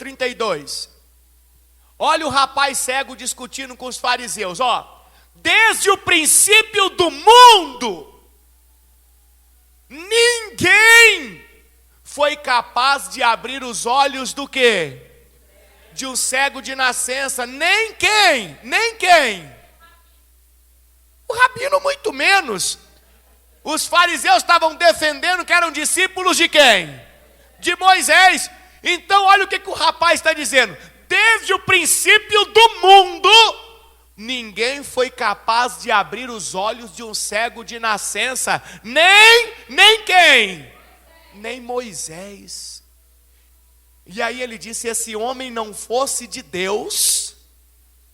Olha o rapaz cego discutindo com os fariseus, desde o princípio do mundo, ninguém foi capaz de abrir os olhos do quê? De um cego de nascença. Nem quem? O rabino muito menos. Os fariseus estavam defendendo que eram discípulos de quem? De Moisés. Então olha o que o rapaz está dizendo. Desde o princípio do mundo, ninguém foi capaz de abrir os olhos de um cego de nascença. Nem quem? Nem Moisés. E aí ele disse: se esse homem não fosse de Deus,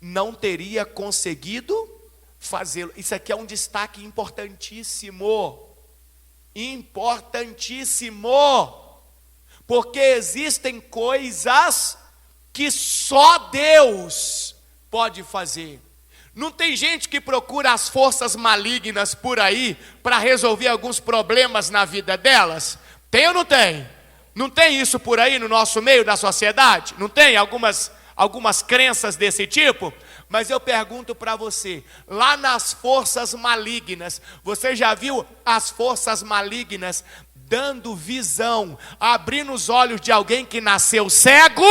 não teria conseguido fazê-lo. Isso aqui é um destaque importantíssimo. Porque existem coisas que só Deus pode fazer. Não tem gente que procura as forças malignas por aí para resolver alguns problemas na vida delas? Tem ou não tem? Não tem isso por aí no nosso meio da sociedade? Não tem algumas crenças desse tipo? Mas eu pergunto para você, lá nas forças malignas, você já viu as forças malignas dando visão, abrindo os olhos de alguém que nasceu cego?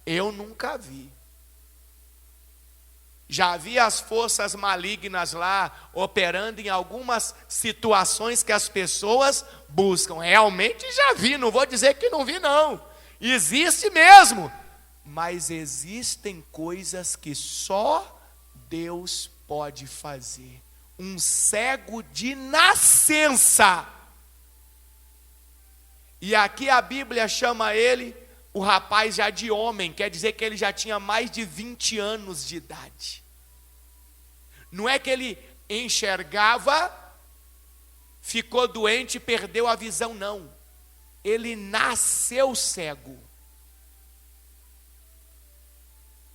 Eu nunca vi. Já vi as forças malignas lá operando em algumas situações que as pessoas buscam. Realmente já vi, não vou dizer que não vi não. Existe mesmo. Mas existem coisas que só Deus pode fazer. Um cego de nascença. E aqui a Bíblia chama ele, o rapaz já de homem, quer dizer que ele já tinha mais de 20 anos de idade. Não é que ele enxergava, ficou doente e perdeu a visão, não. Ele nasceu cego.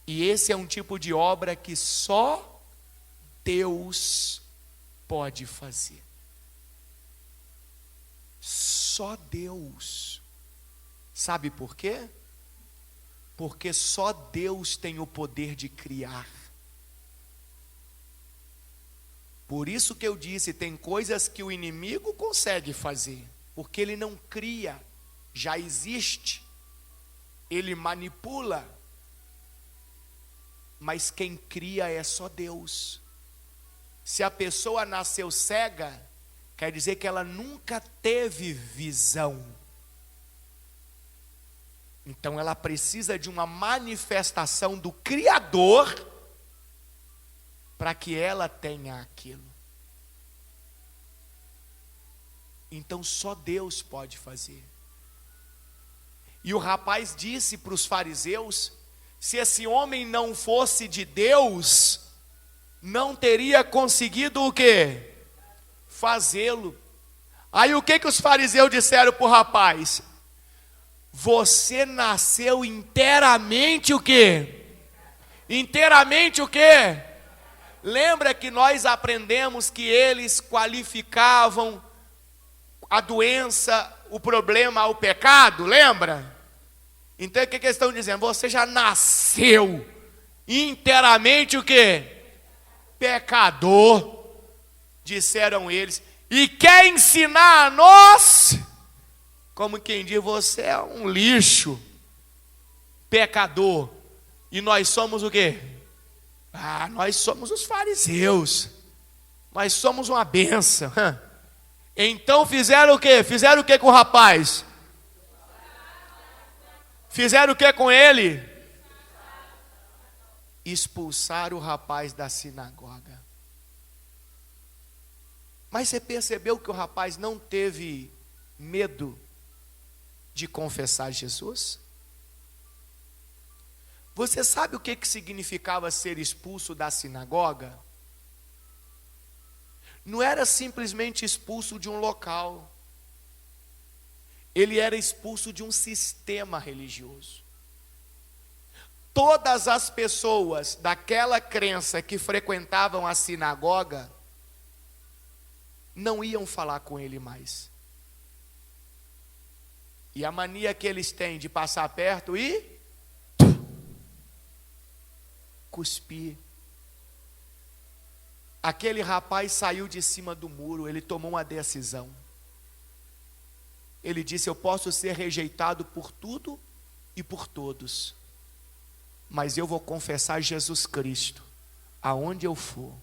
E esse é um tipo de obra que só Deus pode fazer. Só Deus. Sabe por quê? Porque só Deus tem o poder de criar. Por isso que eu disse, tem coisas que o inimigo consegue fazer, porque ele não cria, já existe. Ele manipula. Mas quem cria é só Deus. Se a pessoa nasceu cega, quer dizer que ela nunca teve visão. Então ela precisa de uma manifestação do Criador para que ela tenha aquilo. Então só Deus pode fazer. E o rapaz disse para os fariseus: se esse homem não fosse de Deus, não teria conseguido o quê? Fazê-lo. Aí o que os fariseus disseram para o rapaz? Você nasceu inteiramente o quê? Inteiramente o quê? Lembra que nós aprendemos que eles qualificavam a doença, o problema, o pecado, lembra? Então o que eles estão dizendo? Você já nasceu inteiramente o quê? Pecador, disseram eles, e quer ensinar a nós, como quem diz, você é um lixo, pecador, e nós somos o quê? Nós somos os fariseus, nós somos uma bênção. Então fizeram o quê? Fizeram o quê com o rapaz? Fizeram o quê com ele? Expulsaram o rapaz da sinagoga. Mas você percebeu que o rapaz não teve medo de confessar Jesus? Você sabe o que significava ser expulso da sinagoga? Não era simplesmente expulso de um local. Ele era expulso de um sistema religioso. Todas as pessoas daquela crença que frequentavam a sinagoga não iam falar com ele mais. E a mania que eles têm de passar perto e cuspir. Aquele rapaz saiu de cima do muro, ele tomou uma decisão. Ele disse: eu posso ser rejeitado por tudo e por todos, mas eu vou confessar Jesus Cristo, aonde eu for.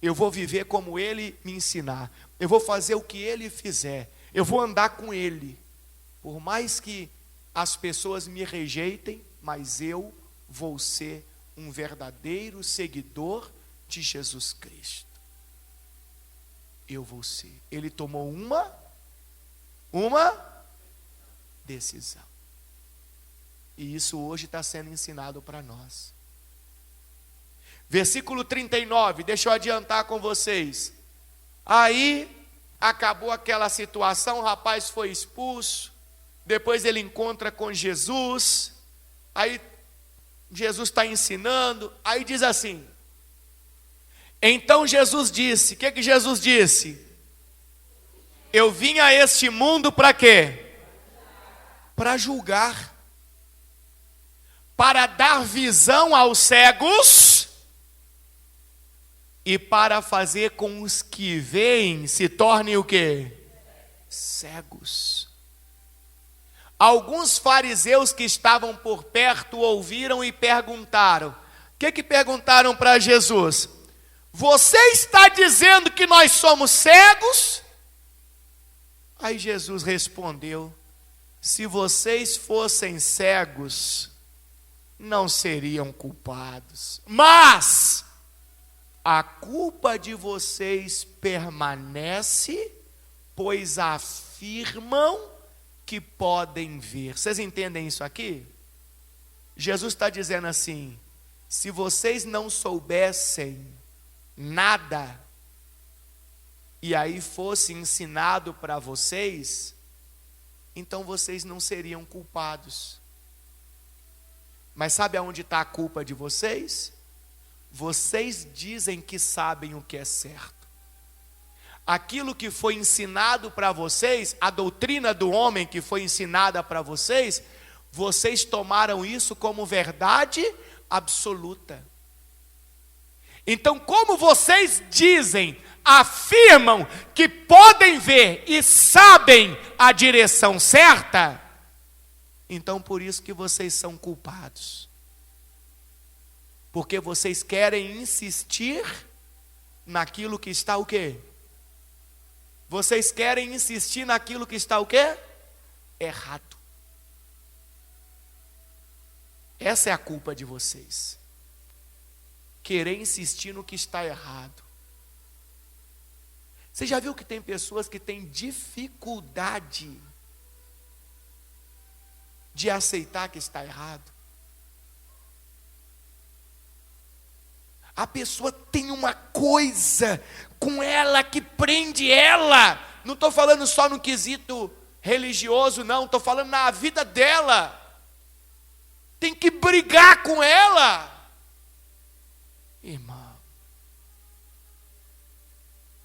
Eu vou viver como Ele me ensinar, eu vou fazer o que Ele fizer, eu vou andar com Ele, por mais que as pessoas me rejeitem, mas eu vou ser um verdadeiro seguidor de Jesus Cristo. Eu vou ser. Ele tomou uma decisão. E isso hoje está sendo ensinado para nós. Versículo 39, deixa eu adiantar com vocês. Aí, acabou aquela situação, o rapaz foi expulso, depois ele encontra com Jesus, aí Jesus está ensinando, aí diz assim, então Jesus disse, o que Jesus disse? Eu vim a este mundo para quê? Para julgar, para dar visão aos cegos e para fazer com os que veem se tornem o quê? Cegos. Alguns fariseus que estavam por perto ouviram e perguntaram. O que perguntaram para Jesus? Você está dizendo que nós somos cegos? Aí Jesus respondeu: se vocês fossem cegos, não seriam culpados, mas a culpa de vocês permanece, pois afirmam que podem ver. Vocês entendem isso aqui? Jesus está dizendo assim: se vocês não soubessem nada, e aí fosse ensinado para vocês, então vocês não seriam culpados. Mas sabe aonde está a culpa de vocês? Vocês dizem que sabem o que é certo. Aquilo que foi ensinado para vocês, a doutrina do homem que foi ensinada para vocês, vocês tomaram isso como verdade absoluta. Então, como vocês dizem, afirmam que podem ver e sabem a direção certa, então por isso que vocês são culpados. Porque vocês querem insistir naquilo que está o quê? Vocês querem insistir naquilo que está o quê? Errado. Essa é a culpa de vocês. Querer insistir no que está errado. Você já viu que tem pessoas que têm dificuldade de aceitar que está errado? A pessoa tem uma coisa com ela que prende ela. Não estou falando só no quesito religioso, não. Estou falando na vida dela. Tem que brigar com ela. Irmão,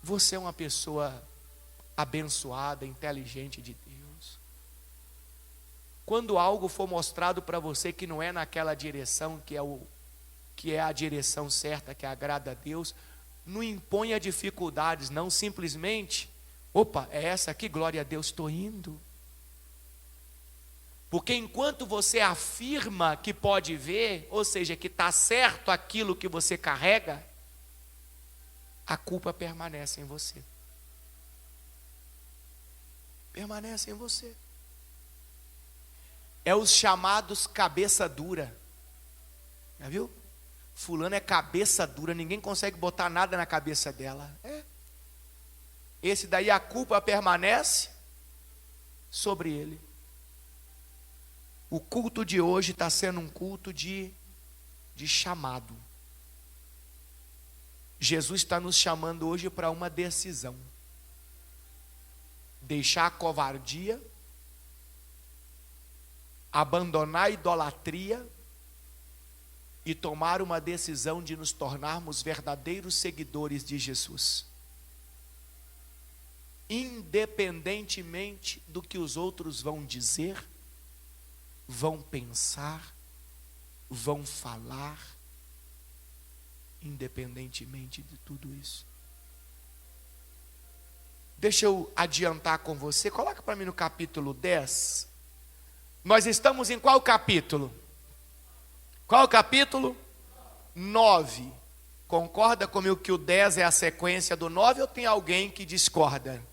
você é uma pessoa abençoada, inteligente de Deus. Quando algo for mostrado para você que não é naquela direção, que é a direção certa, que agrada a Deus, não imponha dificuldades, não, simplesmente, opa, é essa aqui, glória a Deus, estou indo. Porque enquanto você afirma que pode ver, ou seja, que está certo aquilo que você carrega, a culpa permanece em você. Permanece em você. É os chamados cabeça dura. Já viu? Fulano é cabeça dura, ninguém consegue botar nada na cabeça dela. Esse daí a culpa permanece sobre ele. O culto de hoje está sendo um culto de chamado. Jesus está nos chamando hoje para uma decisão. Deixar a covardia, abandonar a idolatria e tomar uma decisão de nos tornarmos verdadeiros seguidores de Jesus. Independentemente do que os outros vão dizer, vão pensar, vão falar, independentemente de tudo isso. Deixa eu adiantar com você, coloca para mim no capítulo 10. Nós estamos em qual capítulo? Qual capítulo? 9. Concorda comigo que o 10 é a sequência do 9 ou tem alguém que discorda?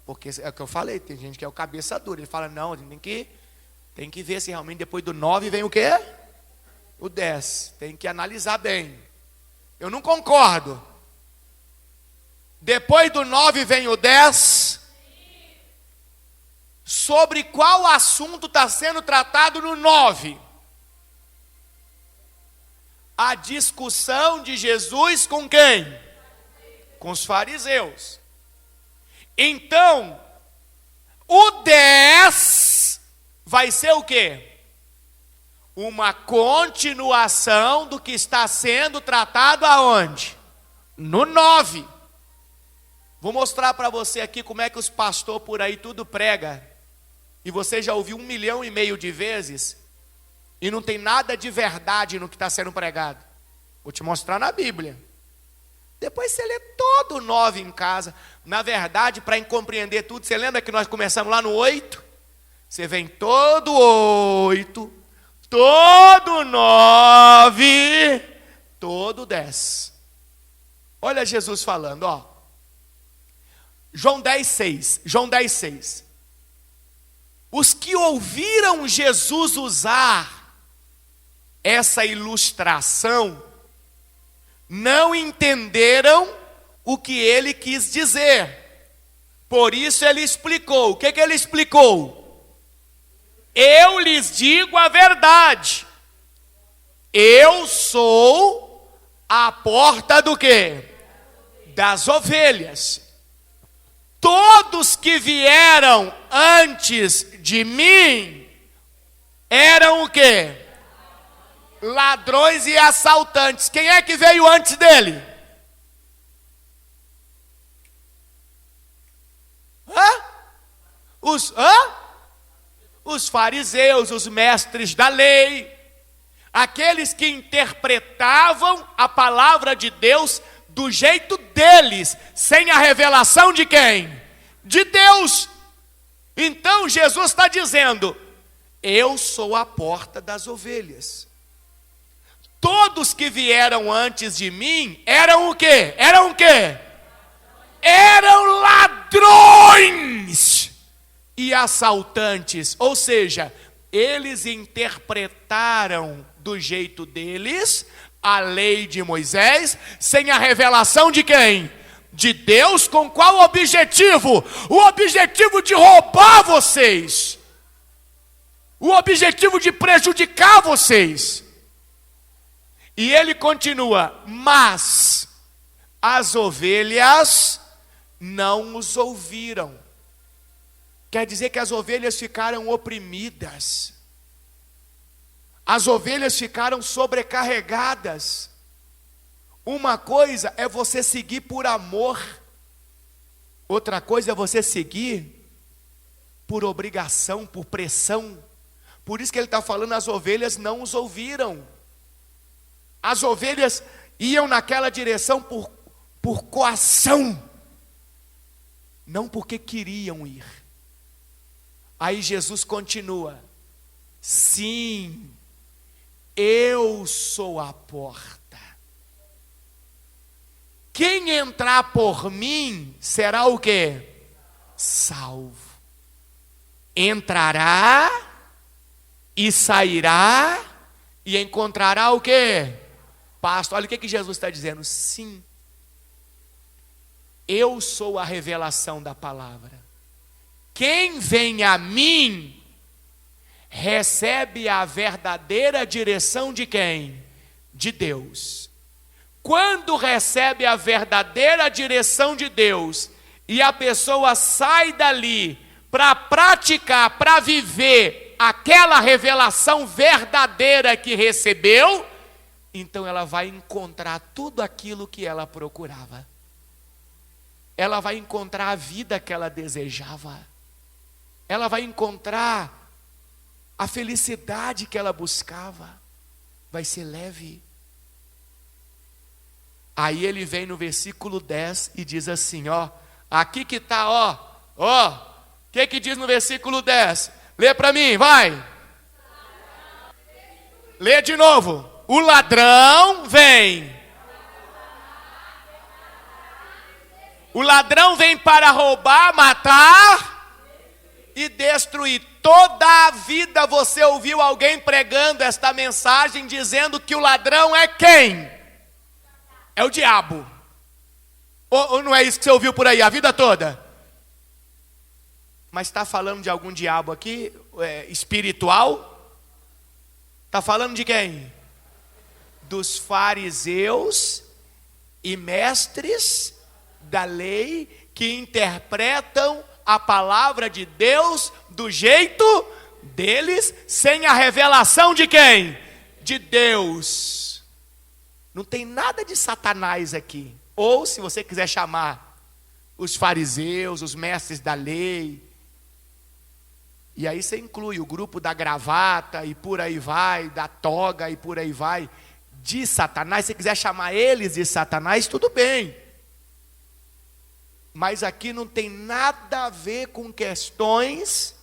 Porque é o que eu falei, tem gente que é o cabeça dura, ele fala, não, tem que ver se realmente depois do 9 vem o quê? O 10. Tem que analisar bem. Eu não concordo. Depois do 9 vem o 10. Sobre qual assunto está sendo tratado no 9? A discussão de Jesus com quem? Com os fariseus. Então, o 10 vai ser o quê? Uma continuação do que está sendo tratado aonde? No 9. Vou mostrar para você aqui como é que os pastores por aí tudo prega. E você já ouviu 1,5 milhão de vezes. E não tem nada de verdade no que está sendo pregado. Vou te mostrar na Bíblia. Depois você lê todo o 9 em casa. Na verdade, para compreender tudo, você lembra que nós começamos lá no 8? Você vem todo 8, todo 9, todo 10. Olha Jesus falando, ó. João 10:6. João 10:6. Os que ouviram Jesus usar essa ilustração não entenderam o que ele quis dizer. Por isso ele explicou. O que ele explicou? Eu lhes digo a verdade. Eu sou a porta do quê? Das ovelhas. Todos que vieram antes de mim eram o quê? Ladrões e assaltantes. Quem é que veio antes dele? Os fariseus, os mestres da lei, aqueles que interpretavam a palavra de Deus do jeito deles, sem a revelação de quem? De Deus. Então Jesus está dizendo, eu sou a porta das ovelhas. Todos que vieram antes de mim eram o quê? Eram o quê? Eram ladrões e assaltantes. Ou seja, eles interpretaram do jeito deles a lei de Moisés, sem a revelação de quem? De Deus. Com qual objetivo? O objetivo de roubar vocês. O objetivo de prejudicar vocês. E ele continua, mas as ovelhas não os ouviram. Quer dizer que as ovelhas ficaram oprimidas. As ovelhas ficaram sobrecarregadas. Uma coisa é você seguir por amor. Outra coisa é você seguir por obrigação, por pressão. Por isso que ele está falando, as ovelhas não os ouviram. As ovelhas iam naquela direção por coação, não porque queriam ir. Aí Jesus continua: sim, eu sou a porta. Quem entrar por mim será o quê? Salvo. Entrará e sairá e encontrará o quê? Pasto. Olha o que Jesus está dizendo. Sim, eu sou a revelação da palavra. Quem vem a mim recebe a verdadeira direção de quem? De Deus. Quando recebe a verdadeira direção de Deus e a pessoa sai dali para praticar, para viver aquela revelação verdadeira que recebeu, então ela vai encontrar tudo aquilo que ela procurava. Ela vai encontrar a vida que ela desejava. Ela vai encontrar a felicidade que ela buscava. Vai ser leve. Aí ele vem no versículo 10 e diz assim, ó, aqui que está, o que diz no versículo 10? Lê para mim, vai. Lê de novo. O ladrão vem. O ladrão vem para roubar, matar e destruir. Toda a vida você ouviu alguém pregando esta mensagem dizendo que o ladrão é quem? É o diabo. Ou não é isso que você ouviu por aí a vida toda? Mas está falando de algum diabo aqui, espiritual? Está falando de quem? Dos fariseus e mestres da lei que interpretam a palavra de Deus do jeito deles, sem a revelação de quem? De Deus. Não tem nada de Satanás aqui. Ou, se você quiser chamar os fariseus, os mestres da lei, e aí você inclui o grupo da gravata e por aí vai, da toga e por aí vai, de Satanás. Se você quiser chamar eles de Satanás, tudo bem. Mas aqui não tem nada a ver com questões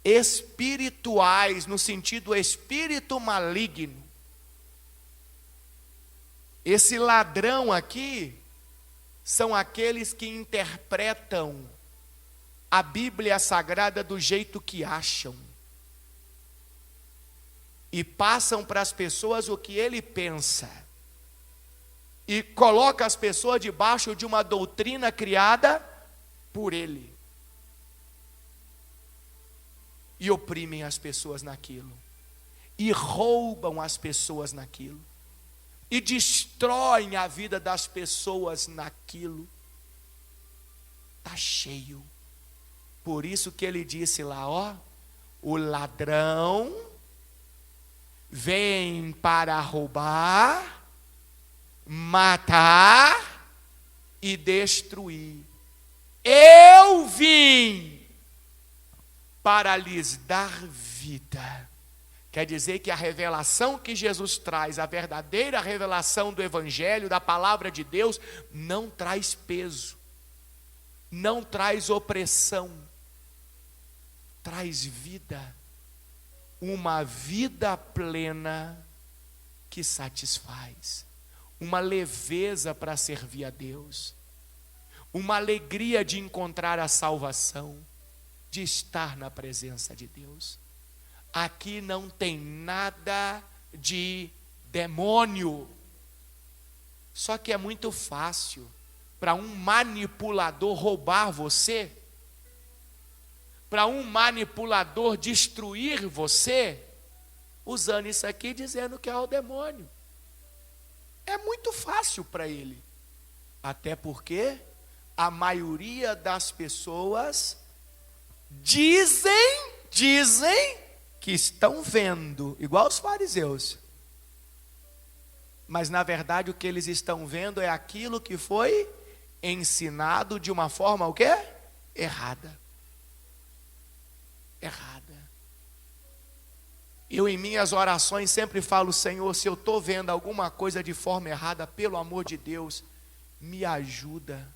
espirituais, no sentido espírito maligno. Esse ladrão aqui são aqueles que interpretam a Bíblia Sagrada do jeito que acham e passam para as pessoas o que ele pensa e coloca as pessoas debaixo de uma doutrina criada por ele e oprimem as pessoas naquilo e roubam as pessoas naquilo e destroem a vida das pessoas naquilo. Está cheio. Por isso que ele disse lá, o ladrão vem para roubar, matar e destruir. Eu vim para lhes dar vida. Quer dizer que a revelação que Jesus traz, a verdadeira revelação do Evangelho, da palavra de Deus, não traz peso, não traz opressão, traz vida, uma vida plena que satisfaz, uma leveza para servir a Deus, uma alegria de encontrar a salvação, de estar na presença de Deus. Aqui não tem nada de demônio. Só que é muito fácil para um manipulador roubar você, para um manipulador destruir você, usando isso aqui dizendo que é o demônio. É muito fácil para ele. Até porque a maioria das pessoas dizem que estão vendo, igual os fariseus. Mas na verdade o que eles estão vendo é aquilo que foi ensinado de uma forma o quê? Errada. Eu em minhas orações sempre falo, Senhor, se eu estou vendo alguma coisa de forma errada, pelo amor de Deus, me ajuda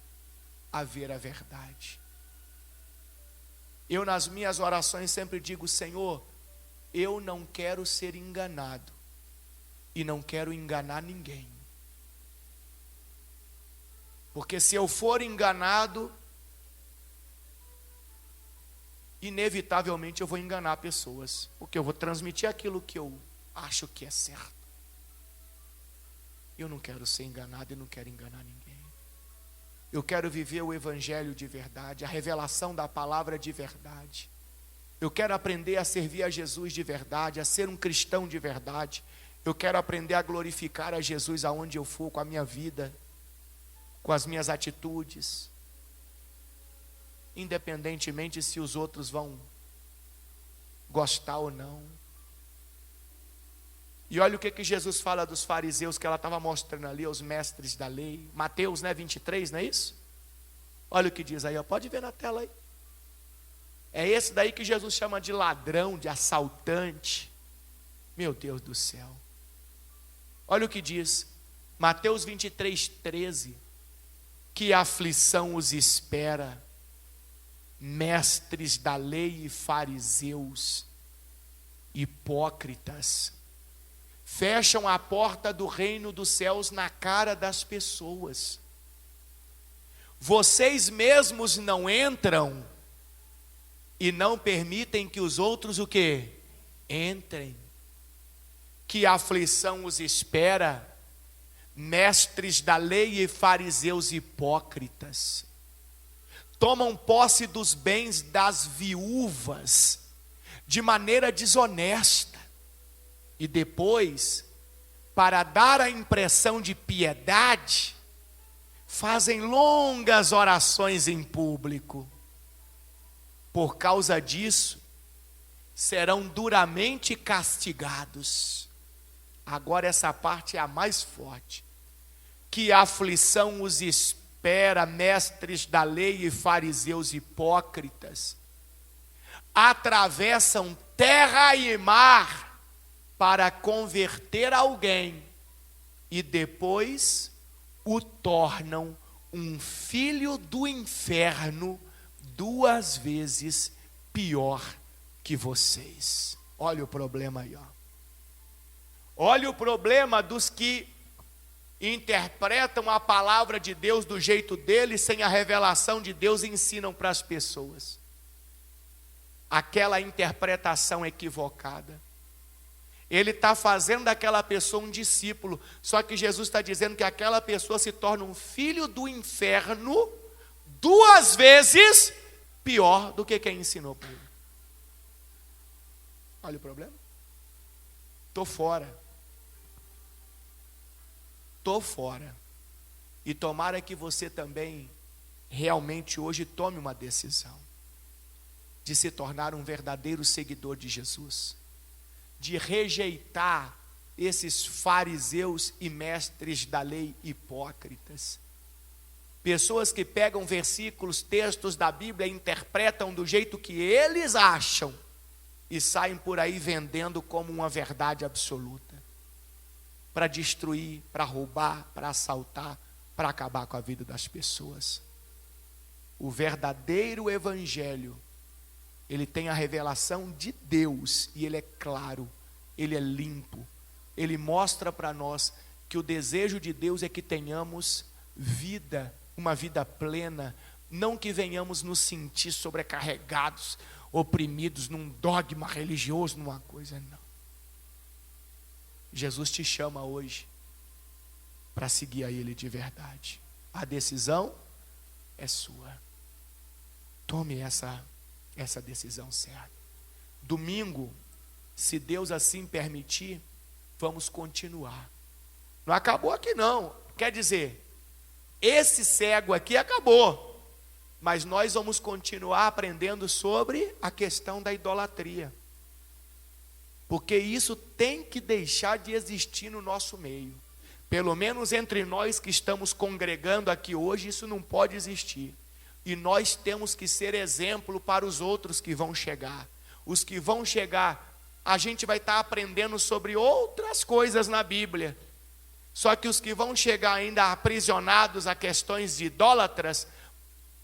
a ver a verdade. Eu nas minhas orações sempre digo, Senhor, eu não quero ser enganado e não quero enganar ninguém. Porque se eu for enganado, inevitavelmente eu vou enganar pessoas, porque eu vou transmitir aquilo que eu acho que é certo. Eu não quero ser enganado e não quero enganar ninguém. Eu quero viver o evangelho de verdade, a revelação da palavra de verdade. Eu quero aprender a servir a Jesus de verdade, a ser um cristão de verdade. Eu quero aprender a glorificar a Jesus aonde eu for, com a minha vida, com as minhas atitudes, independentemente se os outros vão gostar ou não. E olha o que Jesus fala dos fariseus, que ela estava mostrando ali, aos mestres da lei. Mateus 23, não é isso? Olha o que diz aí, ó. Pode ver na tela aí. É esse daí que Jesus chama de ladrão, de assaltante. Meu Deus do céu. Olha o que diz, Mateus 13. Que aflição os espera, mestres da lei e fariseus, hipócritas, fecham a porta do reino dos céus na cara das pessoas. Vocês mesmos não entram e não permitem que os outros o quê? Entrem. Que aflição os espera, mestres da lei e fariseus hipócritas, tomam posse dos bens das viúvas de maneira desonesta e depois, para dar a impressão de piedade, fazem longas orações em público. Por causa disso, serão duramente castigados. Agora essa parte é a mais forte. Que aflição os espera, mestres da lei e fariseus hipócritas, atravessam terra e mar para converter alguém e depois o tornam um filho do inferno 2 vezes pior que vocês. Olha o problema aí, ó. Olha o problema dos que interpretam a palavra de Deus do jeito deles, sem a revelação de Deus, e ensinam para as pessoas. Aquela interpretação equivocada. Ele está fazendo daquela pessoa um discípulo, só que Jesus está dizendo que aquela pessoa se torna um filho do inferno 2 vezes pior do que quem ensinou para ele. Olha o problema. Estou fora. E tomara que você também realmente hoje tome uma decisão de se tornar um verdadeiro seguidor de Jesus, de rejeitar esses fariseus e mestres da lei hipócritas, pessoas que pegam versículos, textos da Bíblia e interpretam do jeito que eles acham e saem por aí vendendo como uma verdade absoluta, para destruir, para roubar, para assaltar, para acabar com a vida das pessoas. O verdadeiro evangelho, ele tem a revelação de Deus, e ele é claro, ele é limpo, ele mostra para nós que o desejo de Deus é que tenhamos vida, uma vida plena, não que venhamos nos sentir sobrecarregados, oprimidos num dogma religioso, numa coisa, não. Jesus te chama hoje para seguir a Ele de verdade. A decisão é sua. Tome essa decisão certa. Domingo, se Deus assim permitir, vamos continuar. Não acabou aqui não. Quer dizer, esse cego aqui acabou. Mas nós vamos continuar aprendendo sobre a questão da idolatria. Porque isso tem que deixar de existir no nosso meio. Pelo menos entre nós que estamos congregando aqui hoje, isso não pode existir. E nós temos que ser exemplo para os outros que vão chegar. Os que vão chegar, a gente vai estar aprendendo sobre outras coisas na Bíblia. Só que os que vão chegar ainda aprisionados a questões de idólatras,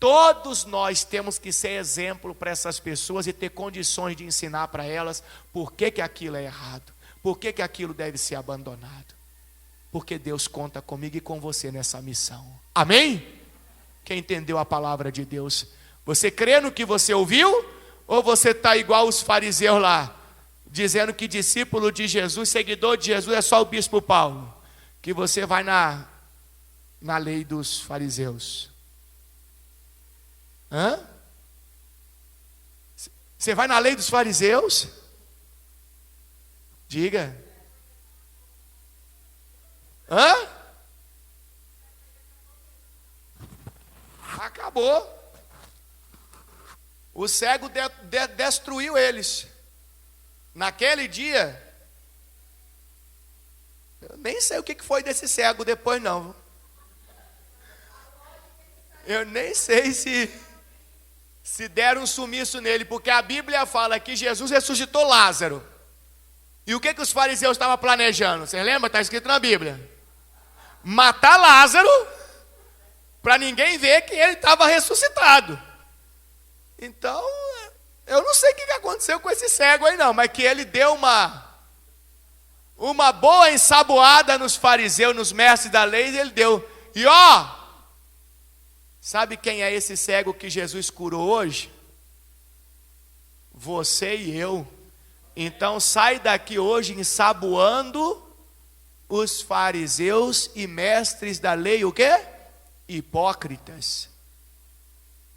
todos nós temos que ser exemplo para essas pessoas e ter condições de ensinar para elas por que aquilo é errado, por que aquilo deve ser abandonado. Porque Deus conta comigo e com você nessa missão. Amém? Quem entendeu a palavra de Deus? Você crê no que você ouviu? Ou você está igual os fariseus lá, dizendo que discípulo de Jesus, seguidor de Jesus é só o bispo Paulo? Que você vai na lei dos fariseus. Hã? Você vai na lei dos fariseus? Diga. Hã? Acabou. O cego destruiu eles. Naquele dia, eu nem sei o que foi desse cego depois não. Eu nem sei se deram um sumiço nele, porque a Bíblia fala que Jesus ressuscitou Lázaro. E o que os fariseus estavam planejando? Você lembra? Está escrito na Bíblia. Matar Lázaro, para ninguém ver que ele estava ressuscitado. Então, eu não sei o que aconteceu com esse cego aí não, mas que ele deu uma boa ensaboada nos fariseus, nos mestres da lei, ele deu. E sabe quem é esse cego que Jesus curou hoje? Você e eu. Então sai daqui hoje ensaboando os fariseus e mestres da lei, o quê? Hipócritas.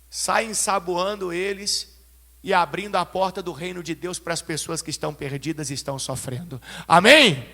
Sai ensaboando eles e abrindo a porta do reino de Deus para as pessoas que estão perdidas e estão sofrendo. Amém?